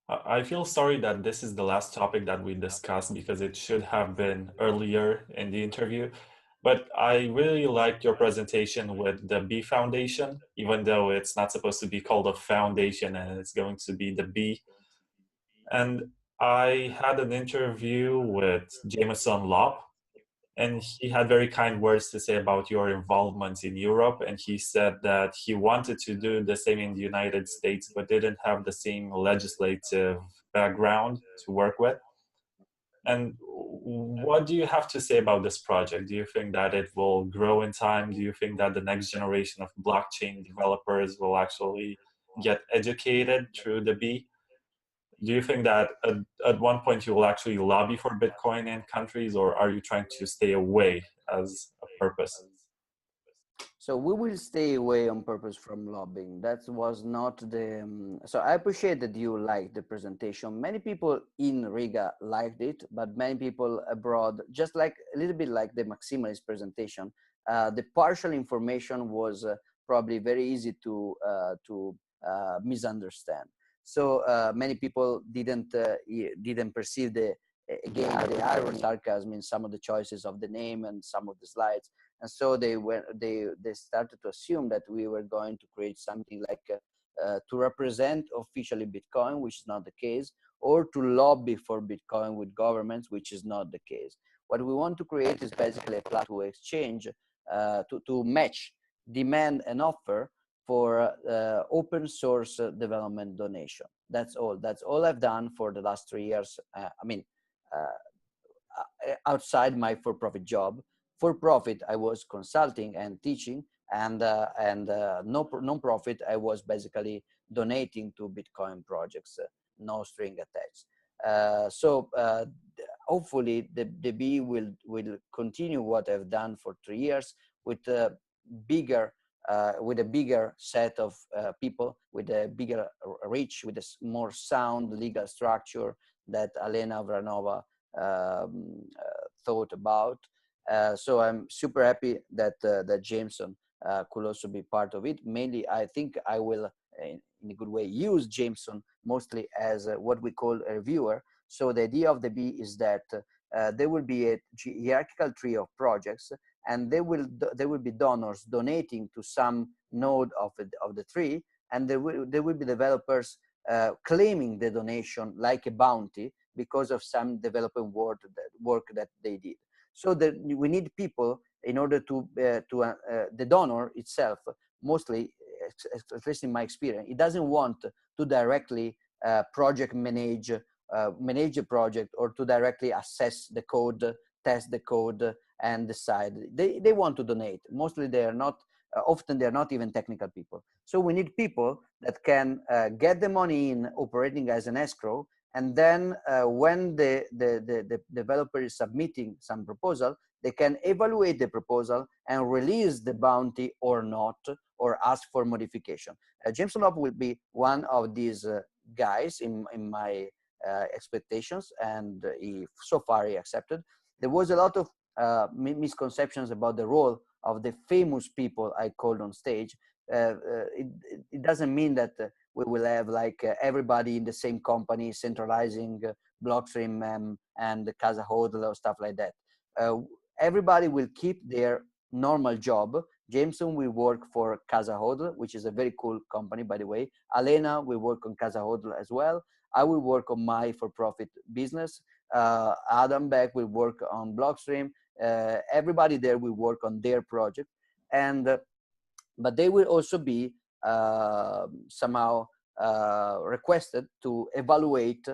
I feel sorry that this is the last topic that we discussed because it should have been earlier in the interview. But I really liked your presentation with the B Foundation, even though it's not supposed to be called a foundation and it's going to be the B. And I had an interview with Jameson Lopp, and he had very kind words to say about your involvement in Europe. And he said that he wanted to do the same in the United States, but didn't have the same legislative background to work with. And what do you have to say about this project? Do you think that it will grow in time? Do you think that the next generation of blockchain developers will actually get educated through the B? Do you think that at one point you will actually lobby for Bitcoin in countries, or are you trying to stay away as a purpose? So we will stay away on purpose from lobbying. That was not the. So I appreciate that you liked the presentation. Many people in Riga liked it, but many people abroad, just like a little bit like the Maximalist presentation, the partial information was probably very easy to misunderstand. So many people didn't perceive the again the irony, sarcasm in some of the choices of the name and some of the slides, and so they started to assume that we were going to create something like to represent officially Bitcoin, which is not the case, or to lobby for Bitcoin with governments, which is not the case. What we want to create is basically a platform to exchange, to match demand and offer for open source development donation. That's all. That's all I've done for the last 3 years. Outside my for-profit job. For profit, I was consulting and teaching, and non-profit, I was basically donating to Bitcoin projects, no string attached. Hopefully, the B will continue what I've done for 3 years with a bigger set of people, with a bigger reach, with a more sound legal structure that Alena Vranova thought about. So I'm super happy that that Jameson could also be part of it. Mainly, I think I will, in a good way, use Jameson mostly as what we call a reviewer. So the idea of the B is that there will be a hierarchical tree of projects, and there will be donors donating to some node of the tree, and there will be developers claiming the donation like a bounty because of some development work that they did. So that we need people in order to the donor itself, mostly, at least in my experience, it doesn't want to directly project manage a project, or to directly assess the code, test the code, and decide. They want to donate. Mostly they are not, often they're not even technical people. So we need people that can get the money in operating as an escrow, and then when the developer is submitting some proposal, they can evaluate the proposal and release the bounty or not, or ask for modification. James Lop will be one of these guys in my expectations, and so far he accepted. There was a lot of misconceptions about the role of the famous people I called on stage. It doesn't mean that we will have like everybody in the same company centralizing Blockstream and Casa Hodl or stuff like that. Everybody will keep their normal job. Jameson will work for Casa Hodl, which is a very cool company, by the way. Alena will work on Casa Hodl as well. I will work on my for-profit business. Adam Beck will work on Blockstream. Everybody there will work on their project, and but they will also be somehow requested to evaluate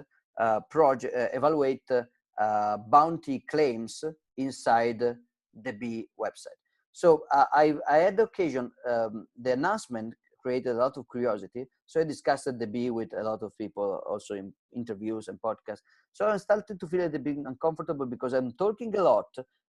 bounty claims inside the B website. So I had the occasion, the announcement created a lot of curiosity. So I discussed the B with a lot of people, also in interviews and podcasts. So I started to feel a bit uncomfortable because I'm talking a lot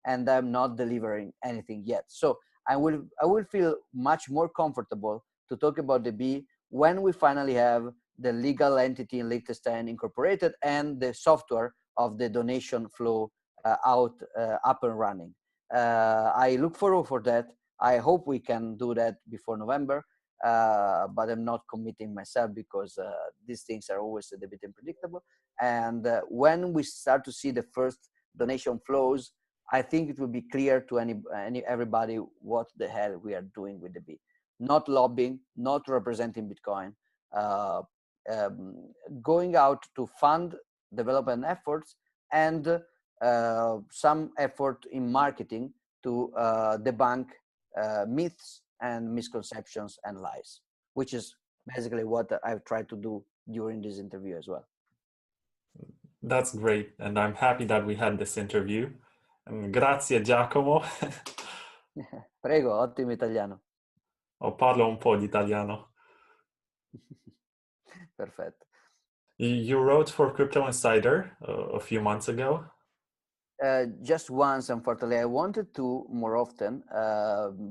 and I'm not delivering anything yet. So I will feel much more comfortable to talk about the B when we finally have the legal entity in Liechtenstein incorporated and the software of the donation flow up and running. I look forward for that. I hope we can do that before November. but I'm not committing myself because these things are always a bit unpredictable. And when we start to see the first donation flows, I think it will be clear to everybody what the hell we are doing with the B. Not lobbying, not representing Bitcoin, uh, going out to fund development efforts and some effort in marketing to debunk myths and misconceptions and lies, which is basically what I've tried to do during this interview as well. That's great, and I'm happy that we had this interview. Grazie Giacomo. Prego, ottimo italiano. Parlo un po' di italiano. Perfetto. You wrote for Crypto Insider a few months ago. Just once, unfortunately. I wanted to more often,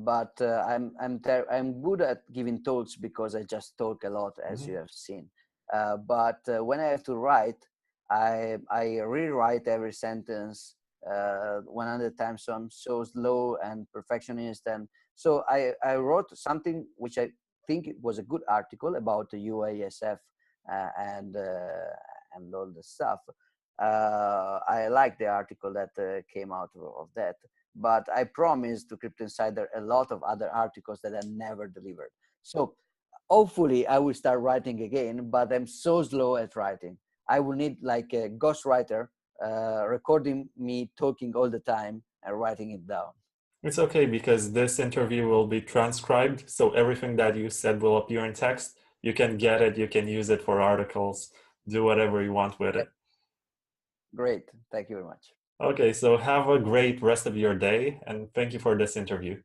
but I'm good at giving talks because I just talk a lot, as you have seen. But when I have to write, I rewrite every sentence 100 times. So I'm so slow and perfectionist, and so I wrote something which I think it was a good article about the UASF and all the stuff. I like the article that came out of that, but I promised to Crypto Insider a lot of other articles that I never delivered. So hopefully I will start writing again, but I'm so slow at writing. I will need like a ghostwriter recording me talking all the time and writing it down. It's okay because this interview will be transcribed, so everything that you said will appear in text. You can get it, you can use it for articles, do whatever you want with it. Great, thank you very much. Okay, so have a great rest of your day, and thank you for this interview.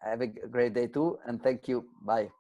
Have a great day too, and thank you. Bye.